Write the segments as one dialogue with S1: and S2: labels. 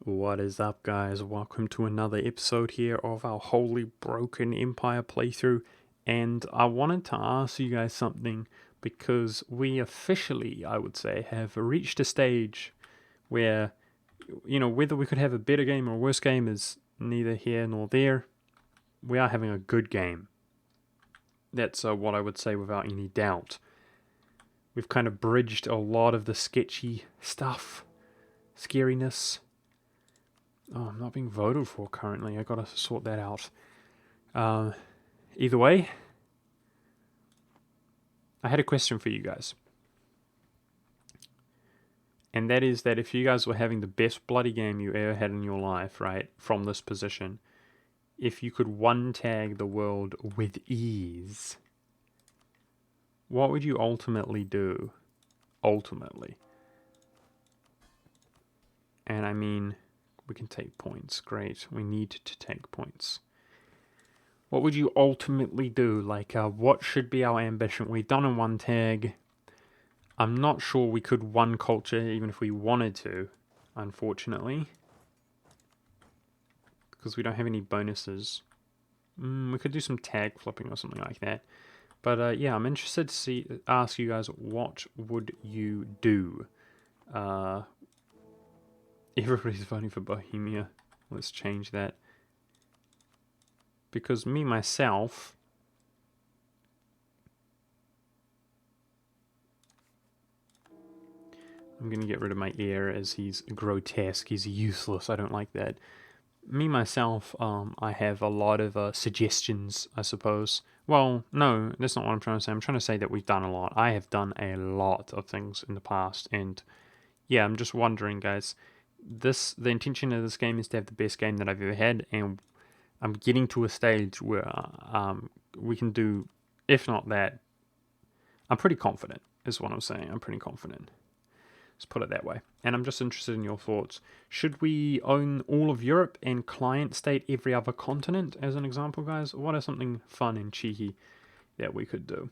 S1: What is up, guys? Welcome to another episode here of our Holy Broken Empire playthrough. And I wanted to ask you guys something because we officially, I would say, have reached a stage where, whether we could have a better game or a worse game is neither here nor there. We are having a good game. That's what I would say without any doubt. We've kind of bridged a lot of the sketchy stuff, scariness. Oh, I'm not being voted for currently. I gotta sort that out. Either way, I had a question for you guys. And that is that if you guys were having the best bloody game you ever had in your life, right, from this position, if you could one tag the world with ease, what would you ultimately do? Ultimately. And I mean, we can take points. Great. We need to take points. What would you ultimately do? Like, what should be our ambition? We've done a one tag. I'm not sure we could one culture even if we wanted to, unfortunately. Because we don't have any bonuses. We could do some tag flipping or something like that. But yeah, I'm interested to ask you guys, what would you do? Everybody's voting for Bohemia. Let's change that. Because me, myself... I'm going to get rid of my heir as he's grotesque. He's useless. I don't like that. Me, myself, I have a lot of suggestions, I suppose. Well, no, that's not what I'm trying to say. I'm trying to say that we've done a lot. I have done a lot of things in the past. And yeah, I'm just wondering, guys. The intention of this game is to have the best game that I've ever had. And I'm getting to a stage where we can do, if not that, I'm pretty confident, is what I'm saying. I'm pretty confident. Let's put it that way. And I'm just interested in your thoughts. Should we own all of Europe and client state every other continent, as an example, guys? What is something fun and cheeky that we could do?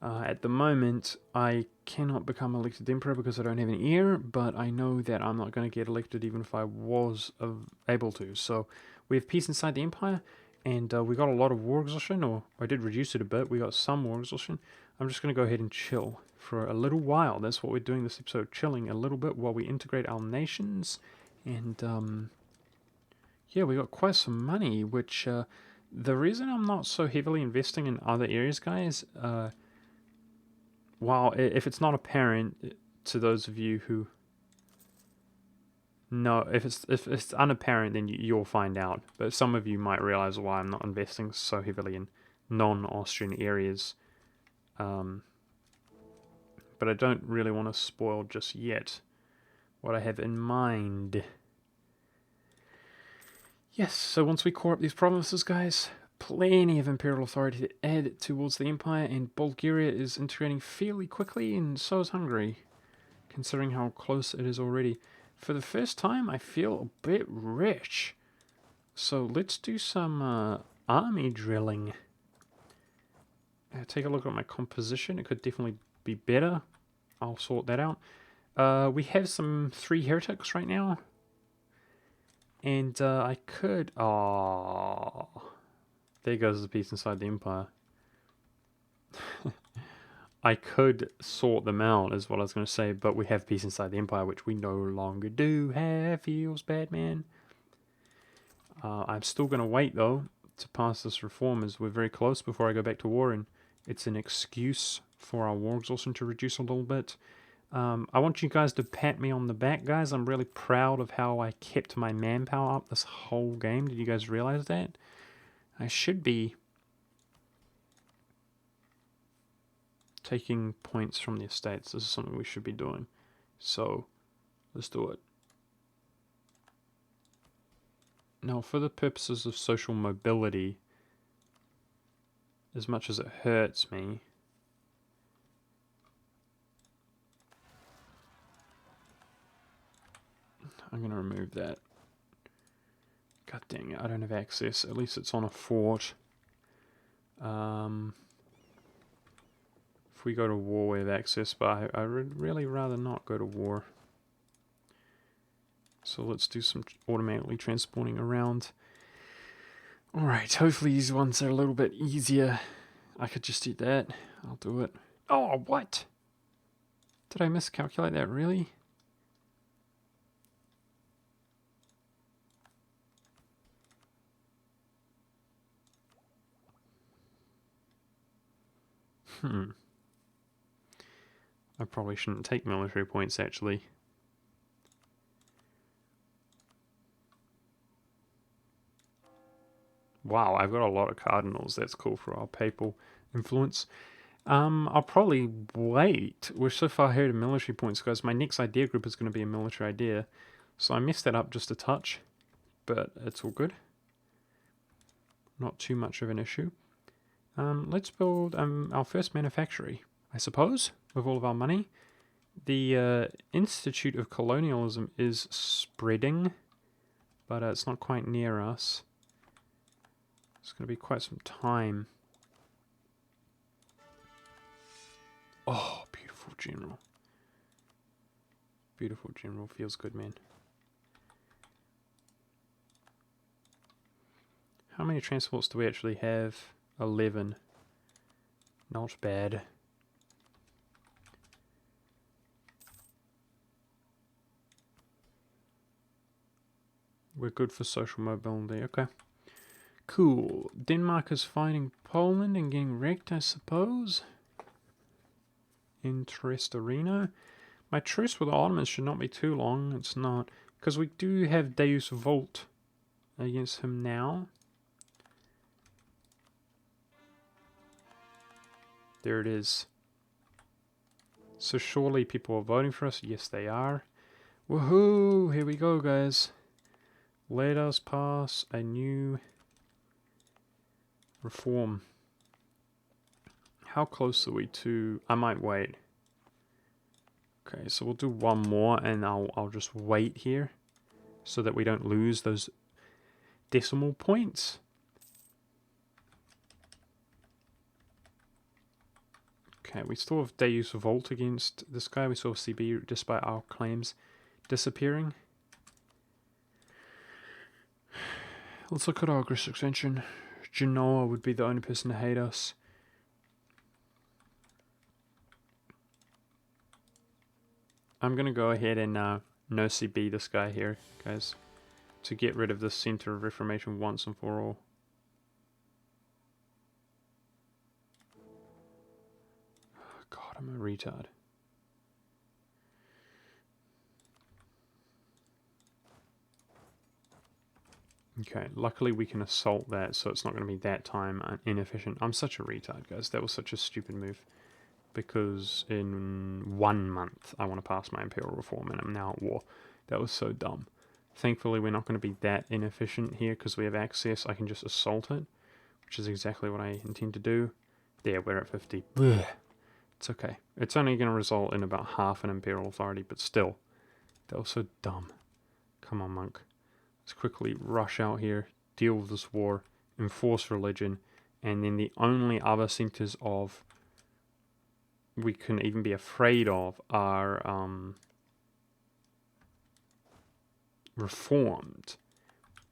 S1: At the moment, I cannot become elected emperor because I don't have an heir, but I know that I'm not going to get elected even if I was able to. So we have peace inside the empire, and we got a lot of war exhaustion, or I did reduce it a bit. We got some war exhaustion. I'm just going to go ahead and chill for a little while. That's what we're doing this episode, chilling a little bit while we integrate our nations. And yeah, we got quite some money, which the reason I'm not so heavily investing in other areas, guys, while if it's not apparent to those of you who know, if it's unapparent, then you'll find out. But some of you might realize why I'm not investing so heavily in non-Austrian areas. But I don't really want to spoil just yet what I have in mind. Yes, so once we core up these provinces, guys, plenty of imperial authority to add towards the empire, and Bulgaria is integrating fairly quickly, and so is Hungary, considering how close it is already. For the first time, I feel a bit rich. So let's do some army drilling. Take a look at my composition. It could definitely be better. I'll sort that out. We have some 3 heretics right now. And I could... Oh, there goes the peace inside the empire. I could sort them out, is what I was going to say, but we have peace inside the empire, which we no longer do have. Feels bad, man. I'm still going to wait, though, to pass this reform, as we're very close before I go back to war, and it's an excuse for our war exhaustion to reduce a little bit. I want you guys to pat me on the back, guys. I'm really proud of how I kept my manpower up this whole game. Did you guys realize that? I should be taking points from the estates. This is something we should be doing. So, let's do it. Now, for the purposes of social mobility, as much as it hurts me, I'm going to remove that. God dang it, I don't have access. At least it's on a fort. If we go to war, we have access, but I would really rather not go to war. So let's do some automatically transporting around. Alright, hopefully these ones are a little bit easier. I could just do that. I'll do it. Oh, what? Did I miscalculate that, really? I probably shouldn't take military points, actually. Wow, I've got a lot of cardinals. That's cool for our papal influence. I'll probably wait. We're so far ahead of military points, guys. My next idea group is going to be a military idea. So I messed that up just a touch, but it's all good. Not too much of an issue. Let's build our first manufactory, I suppose, with all of our money. The Institute of Colonialism is spreading, but it's not quite near us. It's going to be quite some time. Oh, beautiful general. Beautiful general. Feels good, man. How many transports do we actually have? 11. Not bad. We're good for social mobility. Okay. Cool. Denmark is fighting Poland and getting wrecked, I suppose. Interest arena. My truce with the Ottomans should not be too long. It's not. Because we do have Deus Volt against him now. There it is. So surely people are voting for us. Yes, they are. Woohoo! Here we go, guys. Let us pass a new reform. How close are we to... I might wait. Okay, so we'll do one more and I'll just wait here so that we don't lose those decimal points. Okay, we still have Deus Volt against this guy. We still have CB despite our claims disappearing. Let's look at our Greece extension. Genoa would be the only person to hate us. I'm going to go ahead and no CB this guy here, guys, to get rid of the center of reformation once and for all. God, I'm a retard. Okay, luckily we can assault that, so it's not going to be that time inefficient. I'm such a retard, guys. That was such a stupid move. Because in 1 month I want to pass my imperial reform and I'm now at war. That was so dumb. Thankfully we're not going to be that inefficient here because we have access. I can just assault it, which is exactly what I intend to do. There, we're at 50. Blech. It's okay. It's only going to result in about half an imperial authority, but still. That was so dumb. Come on, monk. Let's quickly rush out here, deal with this war, enforce religion, and then the only other centers of we can even be afraid of are reformed.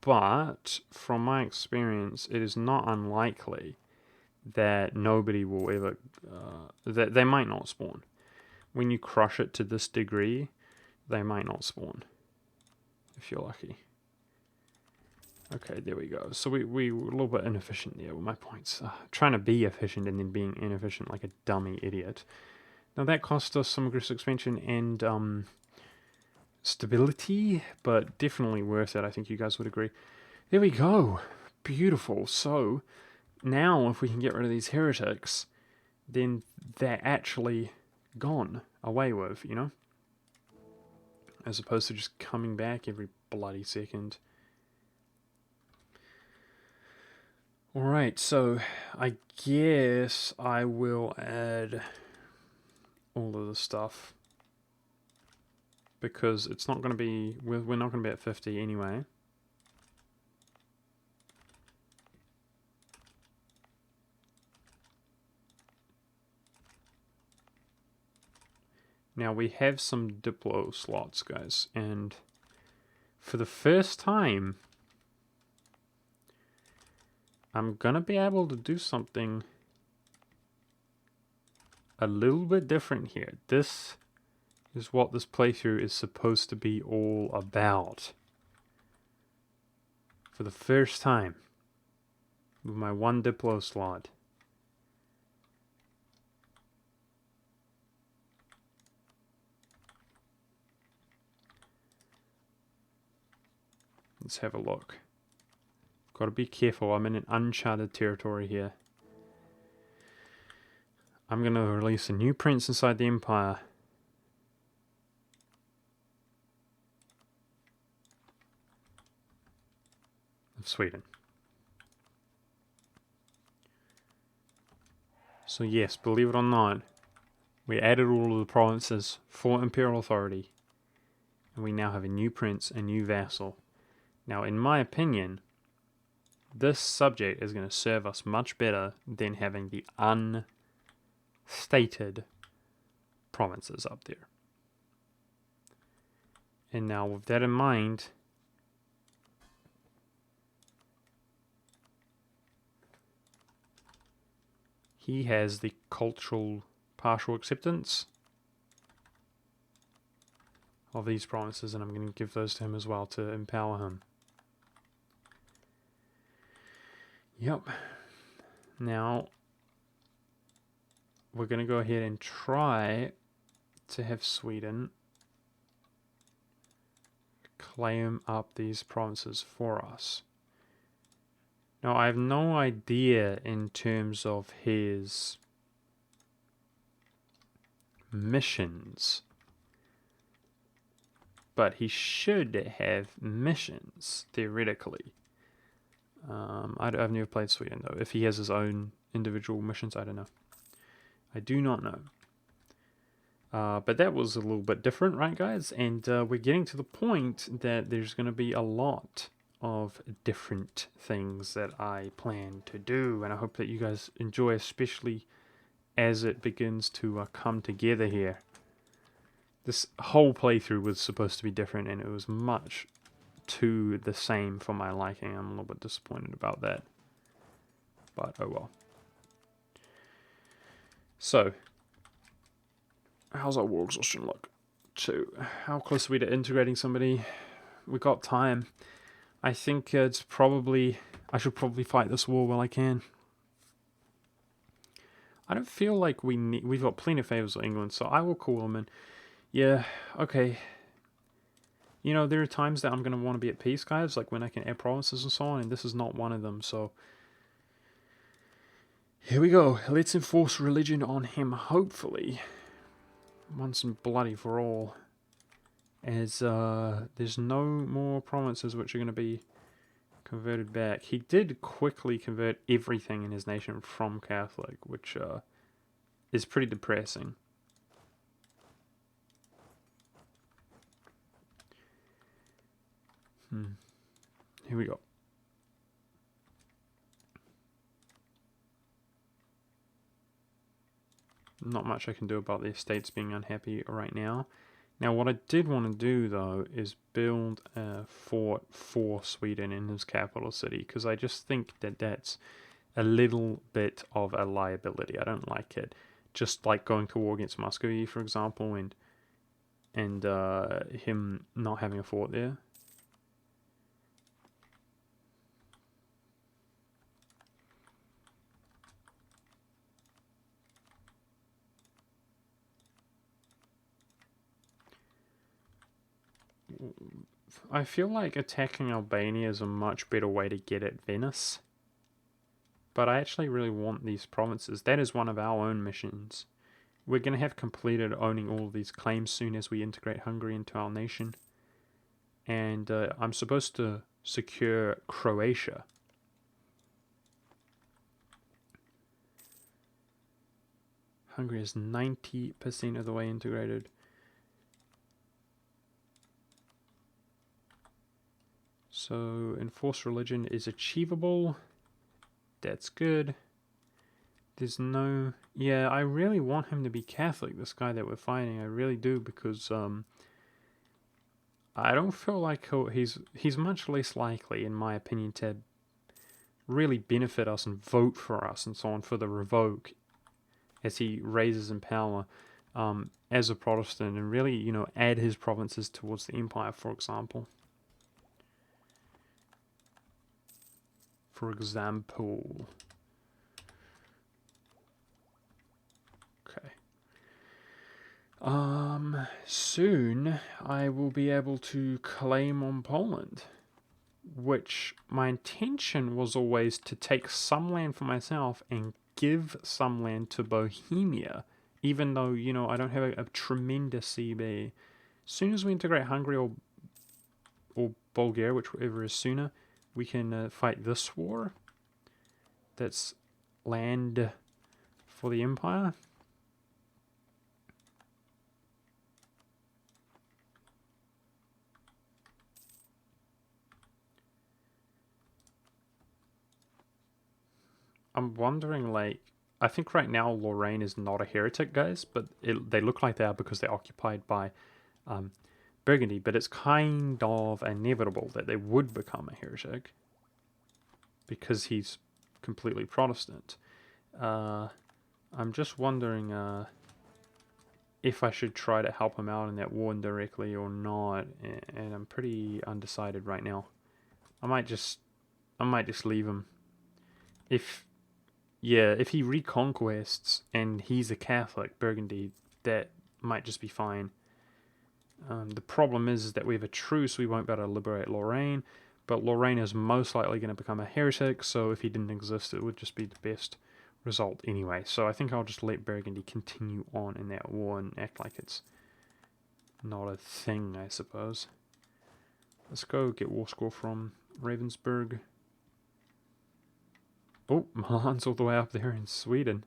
S1: But from my experience, it is not unlikely that nobody will ever, that they might not spawn. When you crush it to this degree, they might not spawn, if you're lucky. Okay, there we go. So we were a little bit inefficient there with my points. Trying to be efficient and then being inefficient like a dummy idiot. Now that cost us some aggressive expansion and stability, but definitely worth it. I think you guys would agree. There we go. Beautiful. So now if we can get rid of these heretics, then they're actually gone, away with, you know? As opposed to just coming back every bloody second. Alright, so I guess I will add all of the stuff. Because it's not going to be, we're not going to be at 50 anyway. Now we have some Diplo slots, guys, and for the first time, I'm gonna be able to do something a little bit different here. This is what this playthrough is supposed to be all about. For the first time, with my one Diplo slot. Let's have a look. Gotta be careful, I'm in an uncharted territory here. I'm gonna release a new prince inside the Empire. Of Sweden. So yes, believe it or not, we added all of the provinces for Imperial authority. And we now have a new prince, a new vassal. Now, in my opinion, this subject is going to serve us much better than having the unstated provinces up there. And now, with that in mind, he has the cultural partial acceptance of these provinces, and I'm going to give those to him as well to empower him. Yep. Now, we're going to go ahead and try to have Sweden claim up these provinces for us. Now, I have no idea in terms of his missions, but he should have missions, theoretically. I've never played Sweden, though. If he has his own individual missions, I don't know. I do not know. But that was a little bit different, right, guys? And we're getting to the point that there's going to be a lot of different things that I plan to do. And I hope that you guys enjoy, especially as it begins to come together here. This whole playthrough was supposed to be different, and it was much too the same for my liking. I'm a little bit disappointed about that, but oh well. So, how's our war exhaustion look? 2. How close are we to integrating somebody? We got time. I think it's probably, I should probably fight this war while I can. I don't feel like we've got plenty of favors with England, so I will call them in. Yeah, okay. You know, there are times that I'm going to want to be at peace, guys, like when I can add provinces and so on, and this is not one of them, so... Here we go. Let's enforce religion on him, hopefully. Once and bloody for all. As there's no more provinces which are going to be converted back. He did quickly convert everything in his nation from Catholic, which is pretty depressing. Here we go. Not much I can do about the estates being unhappy right now. Now, what I did want to do, though, is build a fort for Sweden in his capital city, because I just think that that's a little bit of a liability. I don't like it. Just like going to war against Muscovy, for example, and him not having a fort there. I feel like attacking Albania is a much better way to get at Venice. But I actually really want these provinces. That is one of our own missions. We're going to have completed owning all of these claims soon as we integrate Hungary into our nation. And I'm supposed to secure Croatia. Hungary is 90% of the way integrated. So, enforced religion is achievable. That's good. There's no... Yeah, I really want him to be Catholic, this guy that we're fighting. I really do, because I don't feel like he's much less likely, in my opinion, to really benefit us and vote for us and so on for the revoke as he raises in power as a Protestant and really, add his provinces towards the empire, for example. Okay. Soon I will be able to claim on Poland, which my intention was always to take some land for myself and give some land to Bohemia, even though, I don't have a tremendous CB. As soon as we integrate Hungary or Bulgaria, whichever is sooner, we can fight this war. That's land for the empire. I'm wondering, I think right now Lorraine is not a heretic, guys, but they look like they are because they're occupied by Burgundy, but it's kind of inevitable that they would become a heretic because he's completely Protestant. I'm just wondering if I should try to help him out in that war indirectly or not, and I'm pretty undecided right now. I might just leave him. If he reconquests and he's a Catholic, Burgundy, that might just be fine. The problem is that we have a truce, we won't be able to liberate Lorraine, but Lorraine is most likely going to become a heretic, so if he didn't exist, it would just be the best result anyway. So I think I'll just let Burgundy continue on in that war and act like it's not a thing, I suppose. Let's go get war score from Ravensburg. Oh, Milan's all the way up there in Sweden.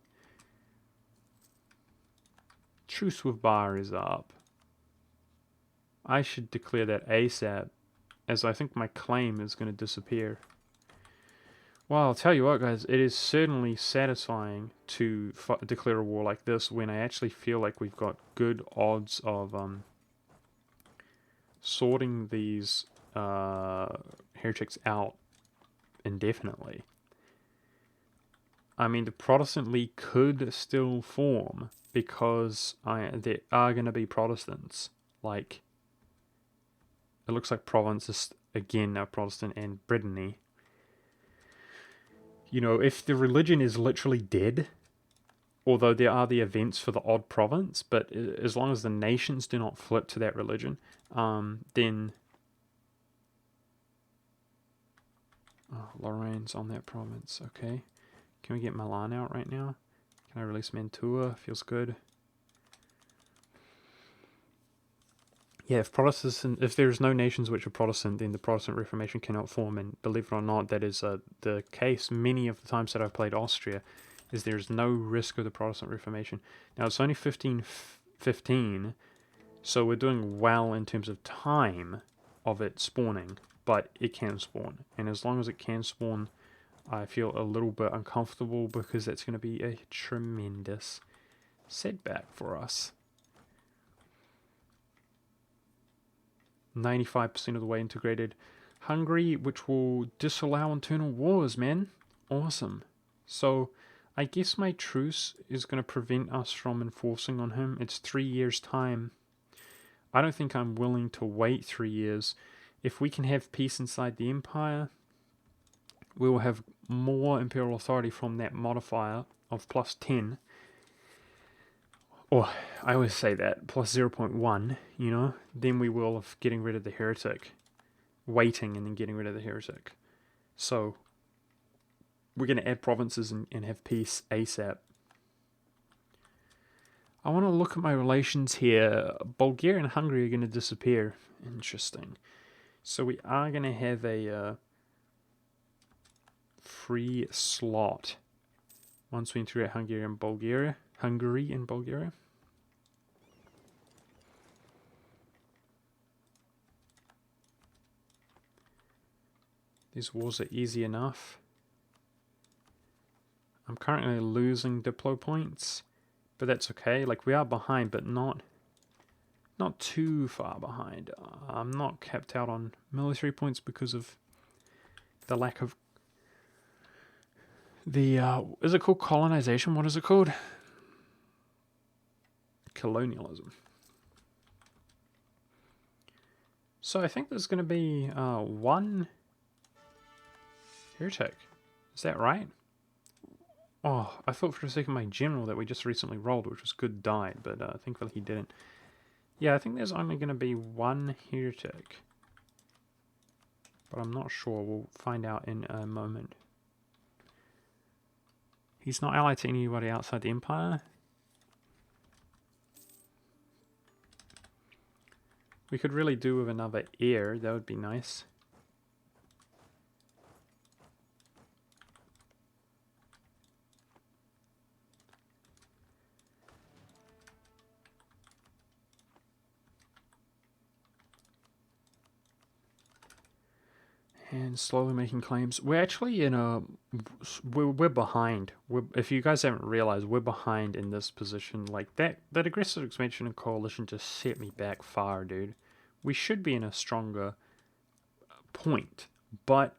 S1: Truce with Bar is up. I should declare that ASAP, as I think my claim is going to disappear. Well, I'll tell you what, guys, it is certainly satisfying to declare a war like this when I actually feel like we've got good odds of sorting these heretics out indefinitely. I mean, the Protestant League could still form because there are going to be Protestants. Like, it looks like Provence again are Protestant and Brittany. If the religion is literally dead, although there are the events for the odd province, but as long as the nations do not flip to that religion, then Lorraine's on that province. Okay, can we get Milan out right now? Can I release Mantua? Feels good. Yeah, if there's no nations which are Protestant, then the Protestant Reformation cannot form. And believe it or not, that is the case many of the times that I've played Austria, is there's no risk of the Protestant Reformation. Now, it's only 1515, so we're doing well in terms of time of it spawning, but it can spawn. And as long as it can spawn, I feel a little bit uncomfortable because that's going to be a tremendous setback for us. 95% of the way integrated. Hungary, which will disallow internal wars, man. Awesome. So, I guess my truce is going to prevent us from enforcing on him. It's 3 years' time. I don't think I'm willing to wait 3 years. If we can have peace inside the empire, we will have more imperial authority from that modifier of plus 10. Or, I always say that, plus 0.1, then we will of getting rid of the heretic. Waiting and then getting rid of the heretic. So, we're going to add provinces and have peace ASAP. I want to look at my relations here. Bulgaria and Hungary are going to disappear. Interesting. So we are going to have a free slot once we integrate Hungary and Bulgaria. These wars are easy enough. I'm currently losing Diplo points, but that's okay. Like, we are behind, but not not too far behind. I'm not capped out on military points because of the lack of the, is it called colonization? What is it called? Colonialism. So I think there's going to be one heretic. Is that right? Oh, I thought for a second my general that we just recently rolled, which was good, died, but thankfully he didn't. Yeah, I think there's only going to be one heretic. But I'm not sure. We'll find out in a moment. He's not allied to anybody outside the Empire. We could really do with another heir. That would be nice. And slowly making claims. We're actually in a... We're behind. If you guys haven't realized, we're behind in this position. Like, that aggressive expansion and coalition just set me back far, dude. We should be in a stronger point. But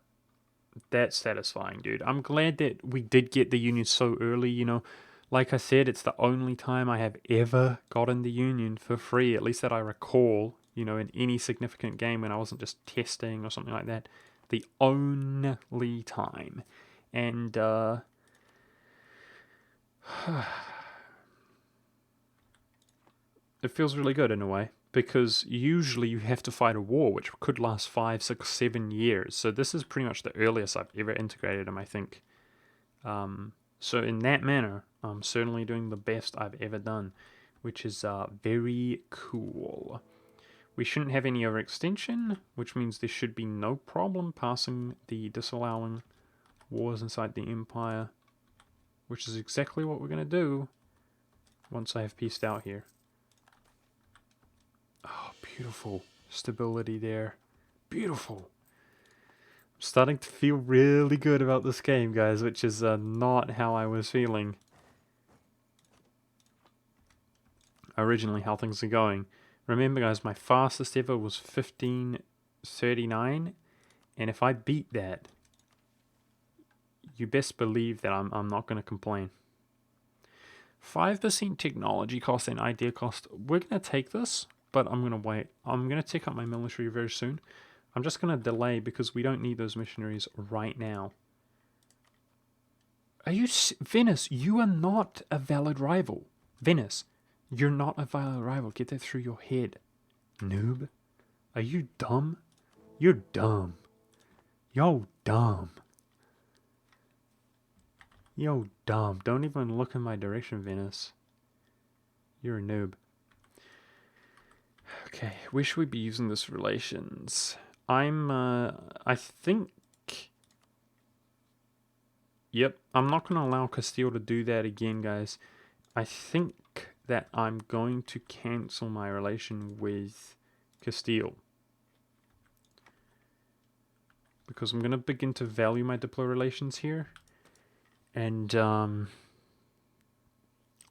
S1: that's satisfying, dude. I'm glad that we did get the Union so early, you know. Like I said, it's the only time I have ever gotten the Union for free, at least that I recall, you know, in any significant game when I wasn't just testing or something like that. The only time. And, it feels really good in a way, because usually you have to fight a war which could last 5, 6, 7 years. So this is pretty much the earliest I've ever integrated them, I think. So in that manner, I'm certainly doing the best I've ever done, which is very cool. We shouldn't have any overextension, which means there should be no problem passing the disallowing wars inside the Empire, which is exactly what we're going to do once I have pieced out here. Oh, beautiful stability there. Beautiful. I'm starting to feel really good about this game, guys, which is not how I was feeling originally, how things are going. Remember, guys, my fastest ever was 1539, and if I beat that, you best believe that I'm not going to complain. 5% technology cost and idea cost. We're going to take this, but I'm going to wait. I'm going to take up my military very soon. I'm just going to delay because we don't need those missionaries right now. Are you... Venice, you are not a valid rival. Venice, you're not a valid rival. Get that through your head. Noob. Are you dumb? You're dumb. Yo, dumb. Yo, dumb. Don't even look in my direction, Venice. You're a noob. Okay, where should we be using this relations? I think... Yep, I'm not going to allow Castile to do that again, guys. I think that I'm going to cancel my relation with Castile, because I'm going to begin to value my diplo relations here. And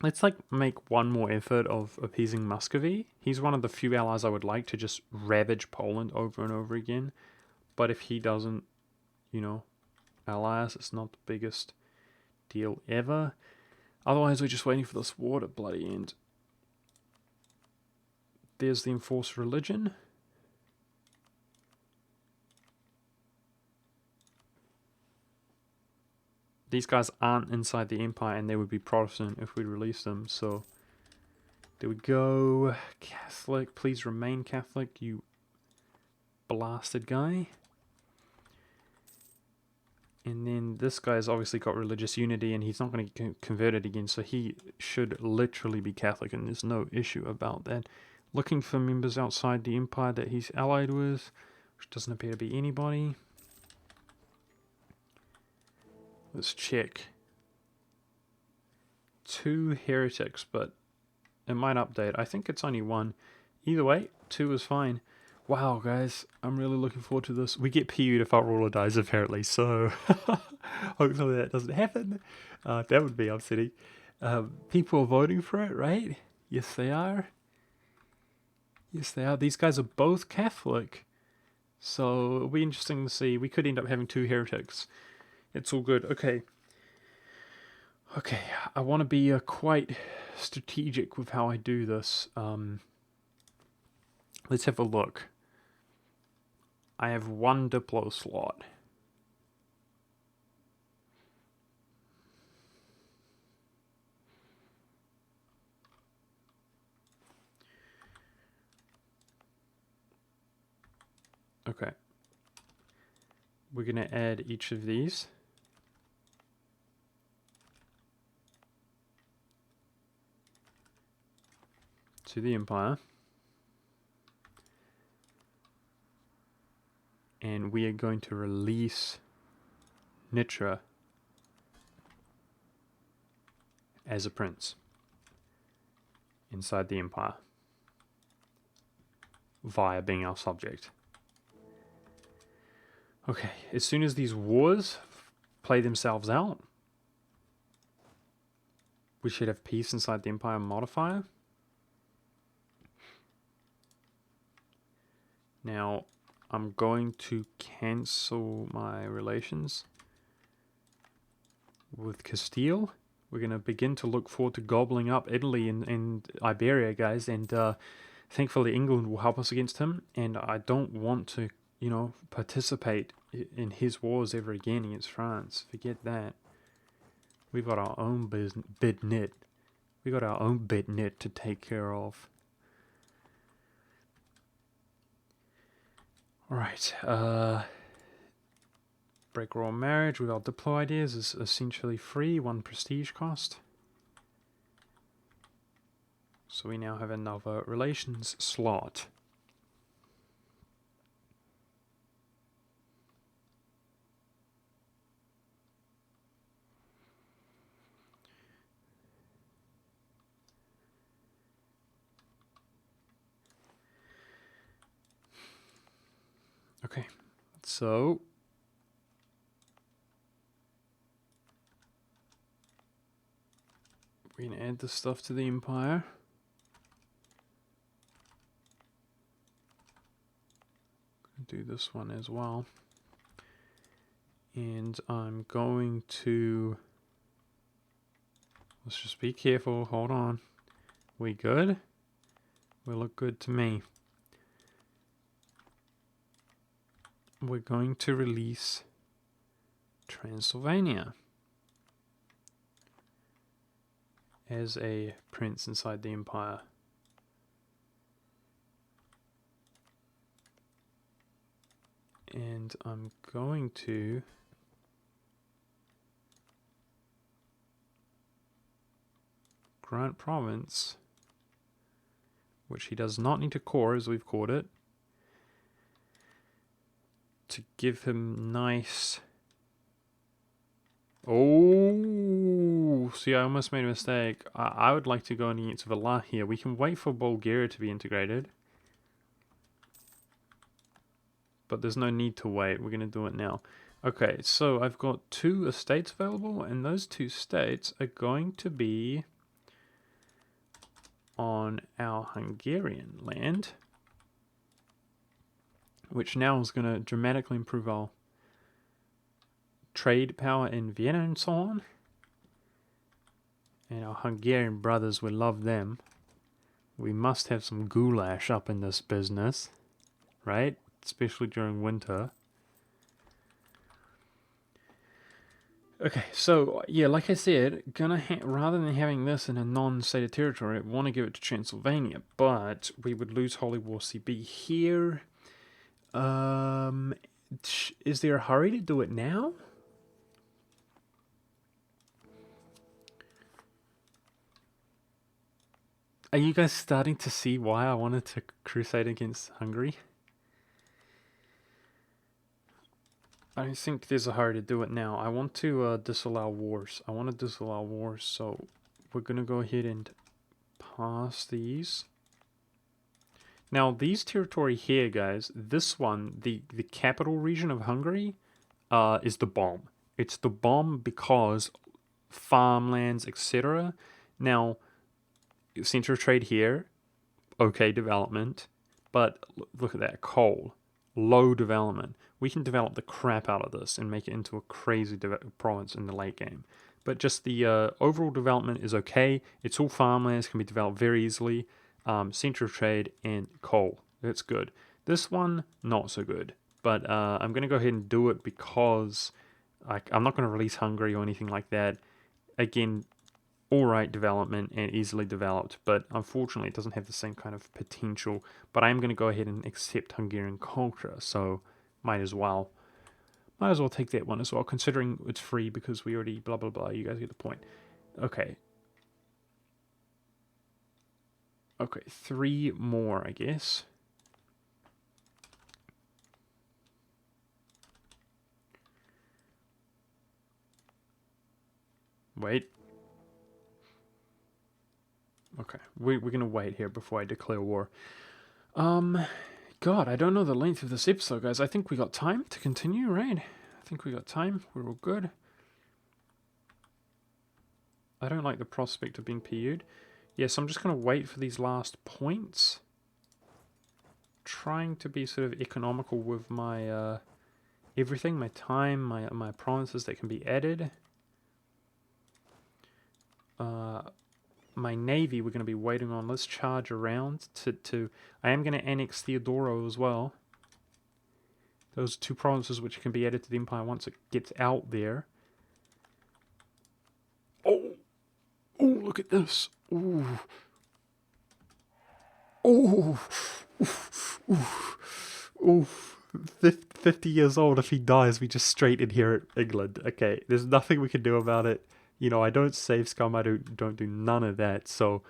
S1: let's like make one more effort of appeasing Muscovy. He's one of the few allies I would like to just ravage Poland over and over again. But if he doesn't, you know, ally us, it's not the biggest deal ever. Otherwise, we're just waiting for this war to bloody end. There's the enforced religion. These guys aren't inside the Empire, and they would be Protestant if we release them, so... There we go. Catholic, please remain Catholic, you blasted guy. And then this guy's obviously got religious unity, and he's not going to get converted again, so he should literally be Catholic, and there's no issue about that. Looking for members outside the Empire that he's allied with, which doesn't appear to be anybody. Let's check. 2 heretics, but it might update. I think it's only 1. Either way, 2 is fine. Wow, guys, I'm really looking forward to this. We get PU'd if our ruler dies, apparently, so hopefully that doesn't happen. That would be upsetting. People are voting for it, right? Yes, they are. Yes, they are. These guys are both Catholic. So it'll be interesting to see. We could end up having two heretics. It's all good. Okay. Okay, I want to be quite strategic with how I do this. Let's have a look. I have one Diplo slot. Okay. We're going to add each of these. To the Empire. And we are going to release Nitra as a prince inside the Empire via being our subject. Okay, as soon as these wars play themselves out, we should have peace inside the Empire modifier. Now, I'm going to cancel my relations with Castile. We're going to begin to look forward to gobbling up Italy and Iberia, guys, and thankfully England will help us against him, and I don't want to, participate in his wars ever again against France. Forget that. We've got our own bid knit. We got our own bid knit to take care of. Alright, break royal marriage with our diplo ideas is essentially free, 1 prestige cost. So we now have another relations slot. Okay, so we're going to add this stuff to the Empire. Do this one as well. And I'm going to... Let's just be careful. Hold on. We good? We look good to me. We're going to release Transylvania as a prince inside the Empire. And I'm going to grant province, which he does not need to core as we've called it, to give him nice... Oh, see, I almost made a mistake. I would like to go against Villa here. We can wait for Bulgaria to be integrated. But there's no need to wait. We're going to do it now. Okay, so I've got 2 estates available, and those 2 states are going to be on our Hungarian land, which now is going to dramatically improve our trade power in Vienna and so on. And our Hungarian brothers, we love them. We must have some goulash up in this business, right? Especially during winter. Okay, so yeah, like I said, rather than having this in a non-stated territory, I want to give it to Transylvania, but we would lose Holy War CB here. Is there a hurry to do it now? Are you guys starting to see why I wanted to crusade against Hungary? I don't think there's a hurry to do it now. I want to disallow wars. So we're going to go ahead and pass these. Now, these territory here, guys, this one, the capital region of Hungary, is the bomb. It's the bomb because farmlands, etc. Now, center of trade here, okay development. But look at that, coal, low development. We can develop the crap out of this and make it into a crazy province in the late game. But just the overall development is okay. It's all farmlands, can be developed very easily. Central trade and coal, that's good. This one, not so good. But I'm going to go ahead and do it because I'm not going to release Hungary or anything like that. Again, alright development and easily developed, but unfortunately it doesn't have the same kind of potential. But I am going to go ahead and accept Hungarian culture, so might as well. Might as well take that one as well, considering it's free because we already blah blah blah. You guys get the point. Okay. Okay, 3 more, I guess. Wait. Okay, we're going to wait here before I declare war. God, I don't know the length of this episode, guys. I think we got time to continue, right? I think we got time. We're all good. I don't like the prospect of being PU'd. Yes, I'm just going to wait for these last points. Trying to be sort of economical with my everything, my time, my provinces that can be added. My navy we're going to be waiting on. Let's charge around to I am going to annex Theodoro as well. Those 2 provinces which can be added to the empire once it gets out there. Oh, look at this. Ooh. Oh, ooh. 50 years old. If he dies, we just straight inherit England. Okay, there's nothing we can do about it. You know, I don't save scum. I don't do none of that. So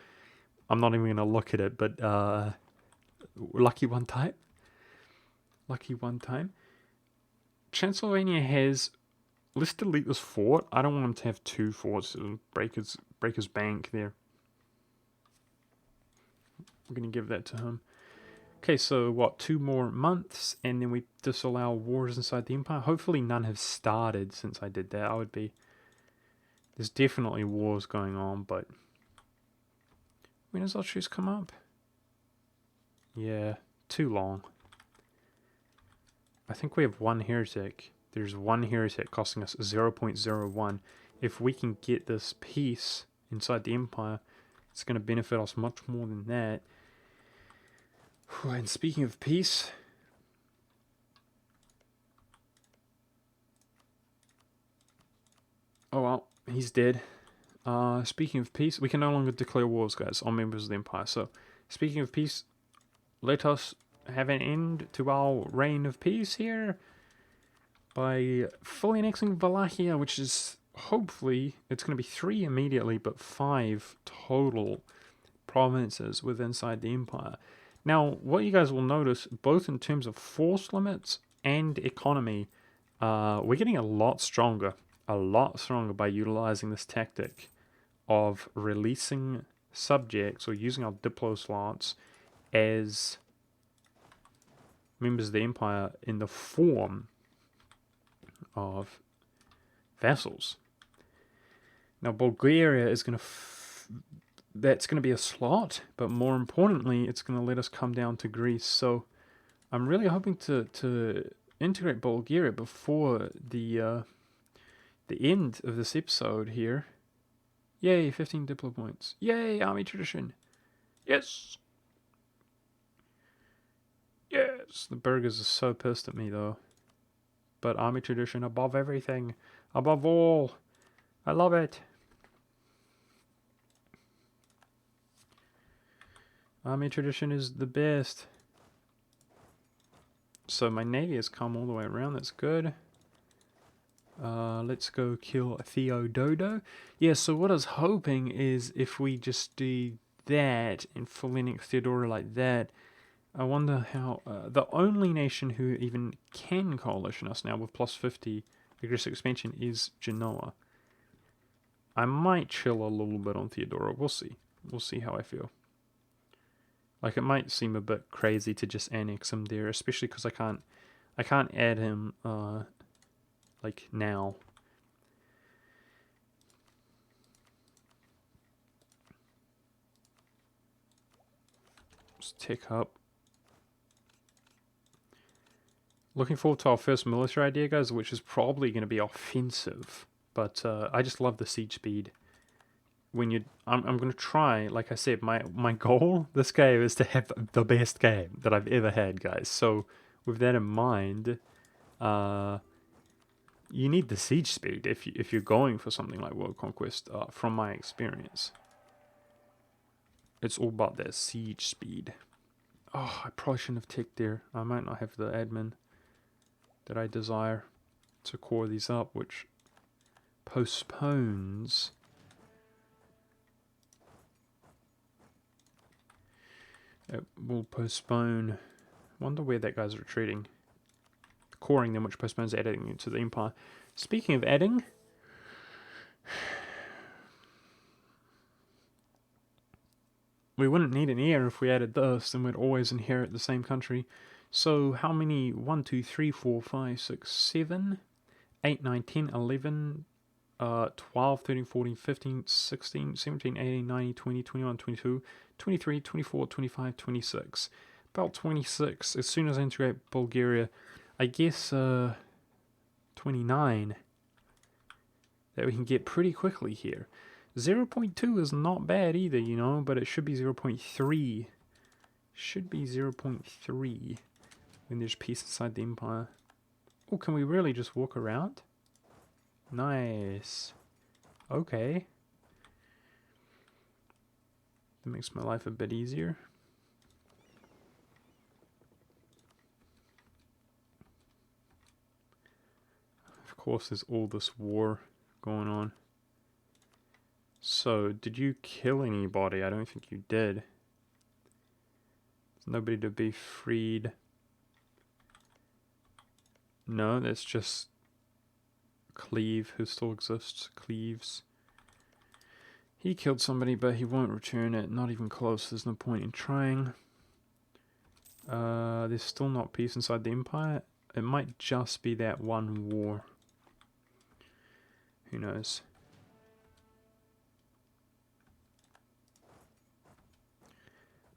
S1: I'm not even gonna look at it. But lucky one time. Lucky one time. Transylvania has. Let's delete this fort. I don't want him to have 2 forts. Break his bank there. We're gonna give that to him. Okay, so what, 2 more months, and then we disallow wars inside the empire? Hopefully none have started since I did that. There's definitely wars going on, but when does Austria's come up? Yeah, too long. I think we have 1 heretic. There's 1 heretic costing us 0.01. If we can get this peace inside the empire, it's going to benefit us much more than that. And speaking of peace, oh well, he's dead. Speaking of peace, we can no longer declare wars, guys, on members of the empire. So, speaking of peace, let us have an end to our reign of peace here by fully annexing Wallachia, which is hopefully it's going to be 3 immediately, but 5 total provinces within inside the empire. Now, what you guys will notice, both in terms of force limits and economy, we're getting a lot stronger by utilizing this tactic of releasing subjects or using our diplo slots as members of the empire in the form of vassals. Now, Bulgaria is going to that's going to be a slot, but more importantly, it's going to let us come down to Greece. So I'm really hoping to integrate Bulgaria before the end of this episode here. Yay, 15 diplo points. Yay, army tradition. Yes. Yes. The burghers are so pissed at me though. But army tradition above everything. Above all. I love it. Army tradition is the best. So my navy has come all the way around. That's good. Let's go kill Theododo. Yeah, so what I was hoping is if we just do that and fully annex Theodora like that, I wonder how... the only nation who even can coalition us now with plus 50 aggressive expansion is Genoa. I might chill a little bit on Theodora. We'll see. We'll see how I feel. Like, it might seem a bit crazy to just annex him there, especially because I can't add him, like, now. Just tick up. Looking forward to our first military idea, guys, which is probably going to be offensive. But I just love the siege speed. I'm going to try, like I said, my goal this game is to have the best game that I've ever had, guys. So with that in mind, you need the siege speed if you're going for something like World Conquest. From my experience, it's all about that siege speed. Oh, I probably shouldn't have ticked there. I might not have the admin that I desire to core these up, which postpones. It will postpone. Wonder where that guy's retreating. Coring them, which postpones adding to the empire. Speaking of adding, we wouldn't need an heir if we added this, then we'd always inherit the same country. So how many? 1, 2, 3, 4, 5, 6, 7, 8, 9, 10, 11, 12, 13, 14, 15, 16, 17, 18, 19, 20, 21, 22, 23, 24, 25, 26. About 26. As soon as I integrate Bulgaria, I guess 29 that we can get pretty quickly here. 0.2 is not bad either, you know, but it should be 0.3. Should be 0.3 when there's peace inside the empire. Oh, can we really just walk around? Nice. Okay. That makes my life a bit easier. Of course, there's all this war going on. So, did you kill anybody? I don't think you did. There's nobody to be freed. No, that's just Cleve, who still exists. Cleves. He killed somebody, but he won't return it. Not even close. There's no point in trying. There's still not peace inside the empire. It might just be that one war. Who knows?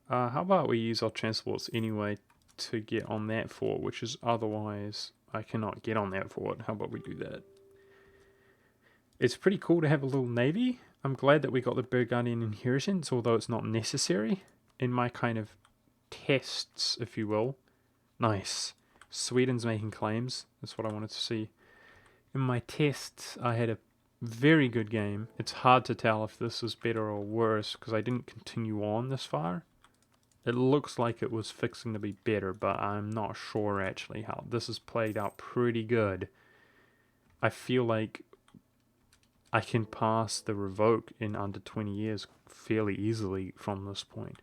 S1: How about we use our transports anyway to get on that fort, which is otherwise I cannot get on that fort. How about we do that? It's pretty cool to have a little navy. I'm glad that we got the Burgundian inheritance, although it's not necessary in my kind of tests, if you will. Nice. Sweden's making claims. That's what I wanted to see. In my tests, I had a very good game. It's hard to tell if this is better or worse because I didn't continue on this far. It looks like it was fixing to be better, but I'm not sure actually how. This has played out pretty good. I feel like I can pass the revoke in under 20 years fairly easily from this point.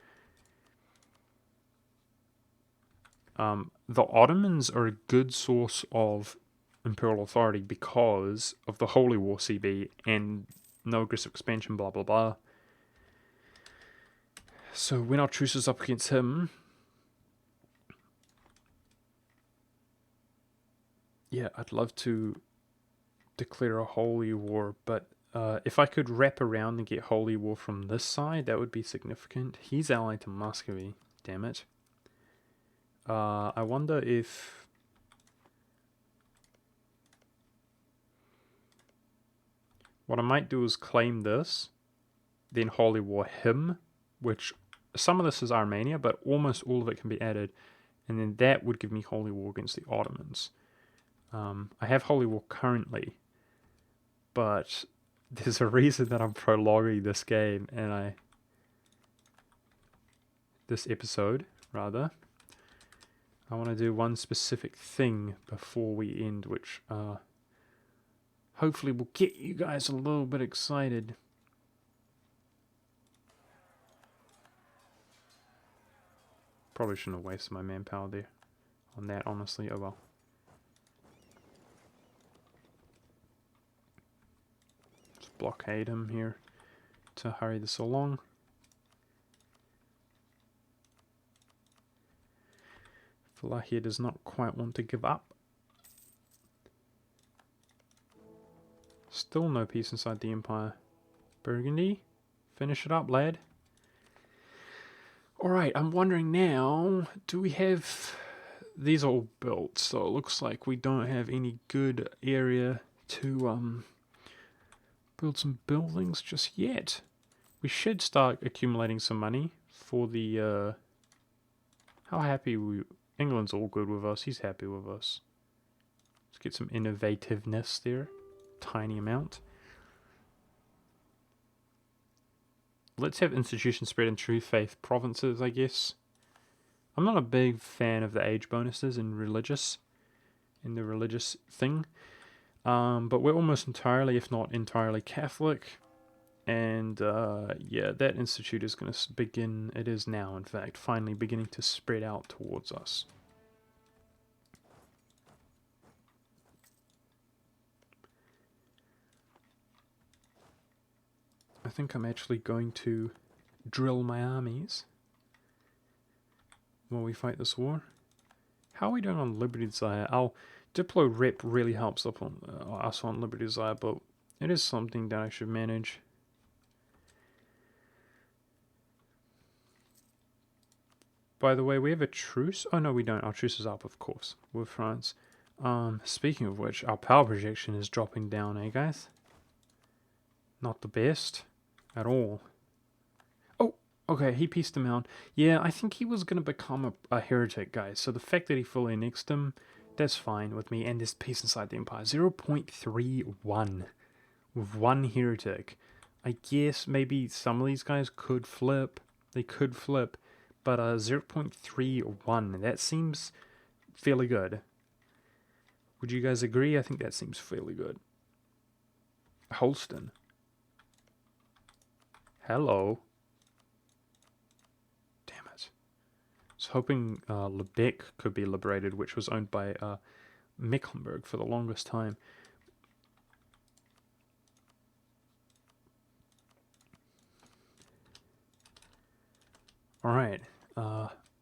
S1: The Ottomans are a good source of imperial authority because of the Holy War CB and no aggressive expansion, blah blah blah. So when our truce is up against him, yeah, I'd love to declare a holy war, but if I could wrap around and get holy war from this side, that would be significant. He's allied to Muscovy, damn it. I wonder if... What I might do is claim this, then holy war him, which some of this is Armenia, but almost all of it can be added, and then that would give me holy war against the Ottomans. I have holy war currently, but there's a reason that I'm prolonging this game, and this episode, rather. I want to do one specific thing before we end, which hopefully will get you guys a little bit excited. Probably shouldn't have wasted my manpower there on that, honestly. Oh well. Just blockade him here to hurry this along. Wallachia does not quite want to give up. Still no peace inside the empire. Burgundy, finish it up, lad. Alright, I'm wondering now, do we have these are all built, so it looks like we don't have any good area to build some buildings just yet. We should start accumulating some money for the how happy we... England's all good with us. He's happy with us. Let's get some innovativeness there. Tiny amount. Let's have institutions spread in true faith provinces, I guess. I'm not a big fan of the age bonuses in the religious thing. But we're almost entirely, if not entirely, Catholic. And yeah, that institute is going to begin, it is now in fact, finally beginning to spread out towards us. I think I'm actually going to drill my armies while we fight this war. How are we doing on Liberty Desire? Our Diplo rep really helps up on us on Liberty Desire, but it is something that I should manage. By the way, we have a truce. Oh no, we don't. Our truce is up, of course, with France. Speaking of which, our power projection is dropping down, eh, guys? Not the best at all. Oh, okay, he pieced him out. Yeah, I think he was going to become a heretic, guys. So the fact that he fully annexed him, that's fine with me. And there's peace inside the empire. 0.31 with one heretic. I guess maybe some of these guys could flip. They could flip. But 0.31, that seems fairly good. Would you guys agree? I think that seems fairly good. Holston. Hello. Damn it. I was hoping Lubeck could be liberated, which was owned by Mecklenburg for the longest time. Alright.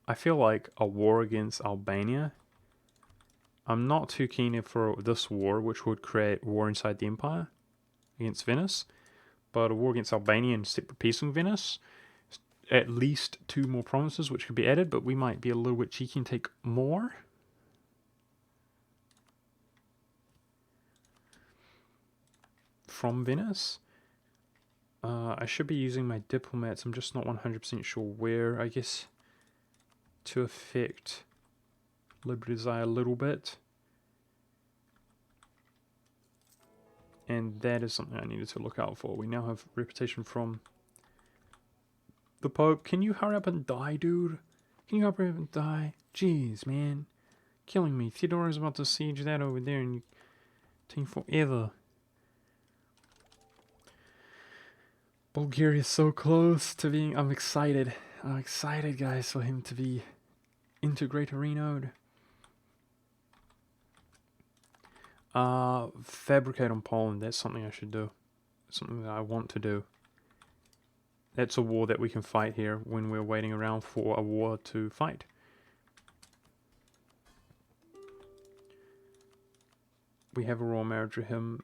S1: I feel like a war against Albania. I'm not too keen for this war, which would create war inside the empire against Venice. But a war against Albania and separate peace with Venice. At least 2 more provinces which could be added, but we might be a little bit cheeky and take more. From Venice. I should be using my diplomats. I'm just not 100% sure where. I guess to affect Liberty Desire a little bit. And that is something I needed to look out for. We now have reputation from the Pope. Can you hurry up and die, dude? Can you hurry up and die? Jeez, man. Killing me. Theodora's about to siege that over there and you take forever. Bulgaria's so close to being... I'm excited. I'm excited, guys, for him to be integrate Reno'd. Fabricate on Poland. That's something I should do. Something that I want to do. That's a war that we can fight here when we're waiting around for a war to fight. We have a royal marriage with him.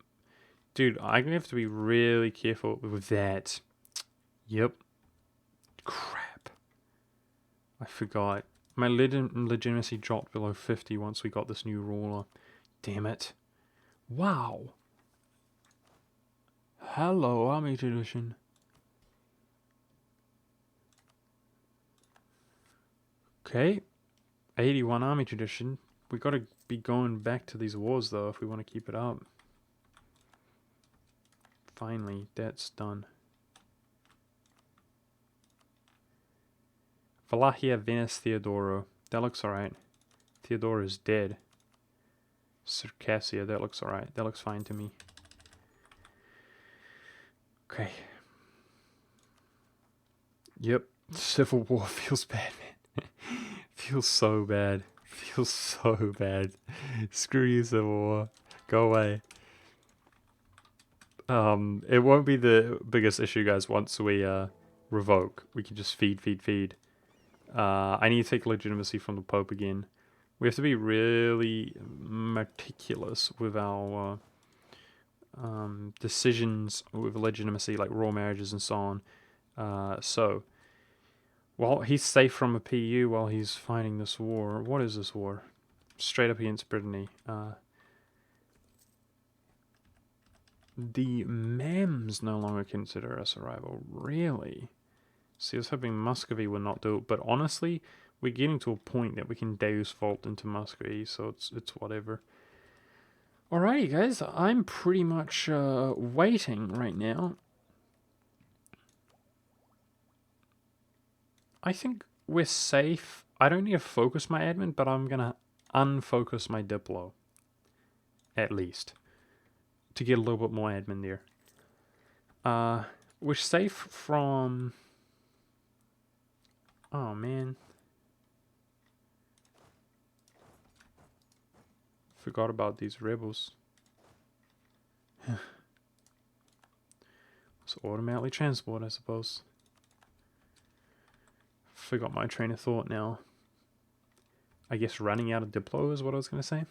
S1: Dude, I'm going to have to be really careful with that. Yep. Crap. I forgot. My legitimacy dropped below 50 once we got this new ruler. Damn it. Wow. Hello, army tradition. Okay. 81 army tradition. We gotta be going back to these wars though if we want to keep it up. Finally, that's done. Wallachia, Venice, Theodoro. That looks alright. Theodoro is dead. Circassia, that looks alright. That looks fine to me. Okay. Yep. Civil War feels bad, man. Feels so bad. Feels so bad. Screw you, Civil War. Go away. It won't be the biggest issue, guys, once we revoke. We can just feed. I need to take legitimacy from the Pope again. We have to be really meticulous with our decisions with legitimacy, like royal marriages and so on. So, while he's safe from a PU while he's fighting this war. What is this war? straight up against Brittany. The Mams no longer consider us a rival. Really? See, I was hoping Muscovy would not do it, but honestly, we're getting to a point that we can Deus Vault into Muscovy, so it's whatever. Alrighty, guys, I'm pretty much waiting right now. I think we're safe. I don't need to focus my admin, but I'm gonna unfocus my Diplo. At least. To get a little bit more admin there. We're safe from... Oh, man. Forgot about these rebels. It's automatically transport, I suppose. Forgot my train of thought now. I guess running out of Diplo is what I was going to say.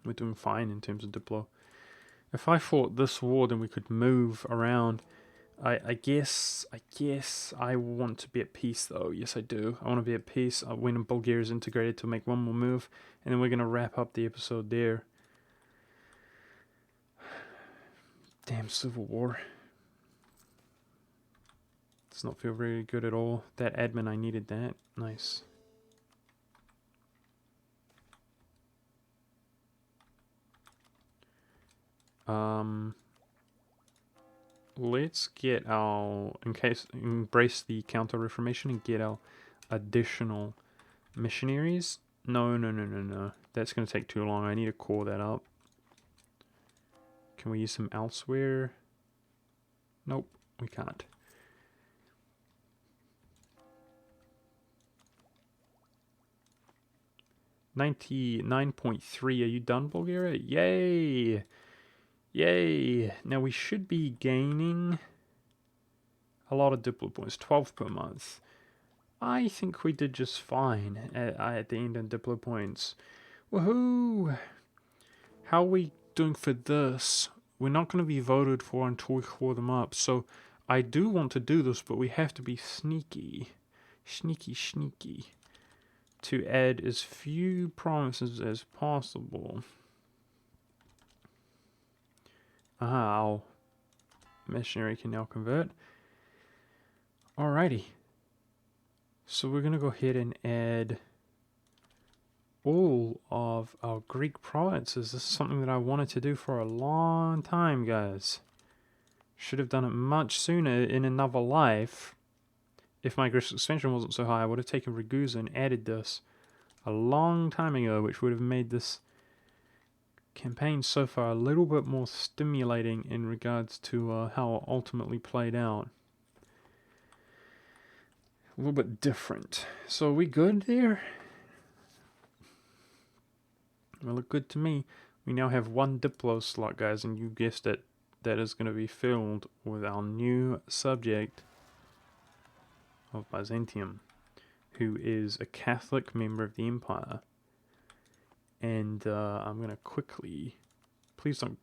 S1: We're doing fine in terms of Diplo. If I fought this war, then we could move around. I guess I want to be at peace, though. Yes, I do. I want to be at peace when Bulgaria is integrated to make one more move. And then we're going to wrap up the episode there. Damn civil war. Does not feel very good at all. That admin, I needed that. Nice. Let's get our, embrace the counter-reformation and get our additional missionaries. No. That's going to take too long. I need to core that up. Can we use them elsewhere? Nope, we can't. $99.3. Are you done, Bulgaria? Yay! Yay! Now we should be gaining a lot of Diplo points, 12 per month. I think we did just fine at the end of Diplo points. Woohoo! How are we doing for this? We're not going to be voted for until we core them up. So I do want to do this, but we have to be sneaky. Sneaky. To add as few provinces as possible. Our missionary can now convert. Alrighty. So we're going to go ahead and add all of our Greek provinces. This is something that I wanted to do for a long time, guys. Should have done it much sooner in another life. If my aggressive expansion wasn't so high, I would have taken Ragusa and added this a long time ago, which would have made this campaign so far a little bit more stimulating in regards to how it ultimately played out. A little bit different. So are we good there? Well, look good to me. We now have one Diplo slot, guys, and you guessed it, that is going to be filled with our new subject of Byzantium, who is a Catholic member of the Empire. And I'm going to quickly... Please don't...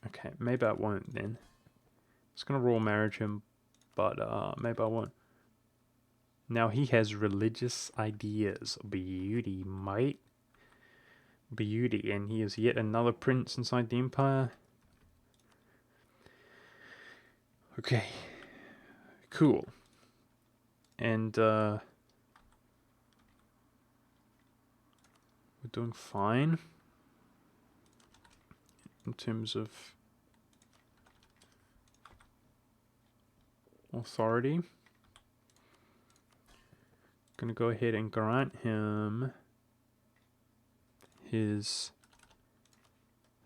S1: Okay, maybe I won't then. I was going to royal marriage him, but maybe I won't. Now he has religious ideas. Beauty, mate. Beauty. And he is yet another prince inside the Empire. Okay. Cool. And we're doing fine in terms of authority. Gonna go ahead and grant him his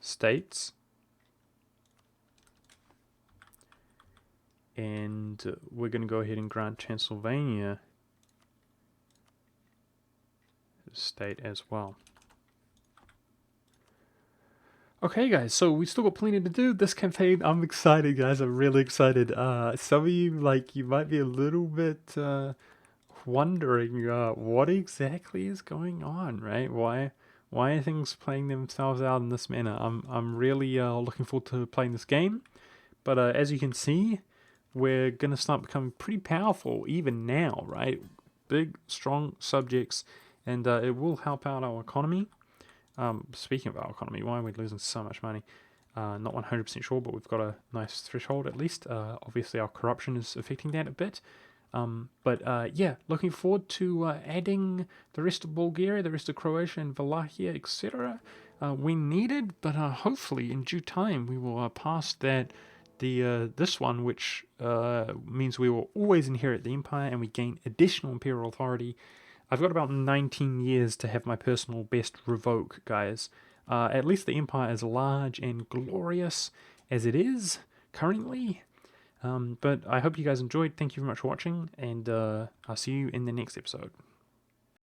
S1: states, and we're gonna go ahead and grant Transylvania his state as well. Okay, guys, so we still got plenty to do this campaign. I'm excited, guys. I'm really excited. Some of you, you might be a little bit wondering what exactly is going on, right? Why are things playing themselves out in this manner? I'm really looking forward to playing this game. But as you can see, we're gonna start becoming pretty powerful even now, right? Big, strong subjects, and it will help out our economy. Speaking of our economy, why are we losing so much money? Not 100% sure, but we've got a nice threshold at least. Obviously, our corruption is affecting that a bit. But yeah, looking forward to adding the rest of Bulgaria, the rest of Croatia, and Wallachia, etc. When needed, but hopefully in due time we will pass that. This one, which means we will always inherit the empire and we gain additional imperial authority. I've got about 19 years to have my personal best revoke, guys. At least the empire is large and glorious as it is currently. But I hope you guys enjoyed. Thank you very much for watching, and I'll see you in the next episode.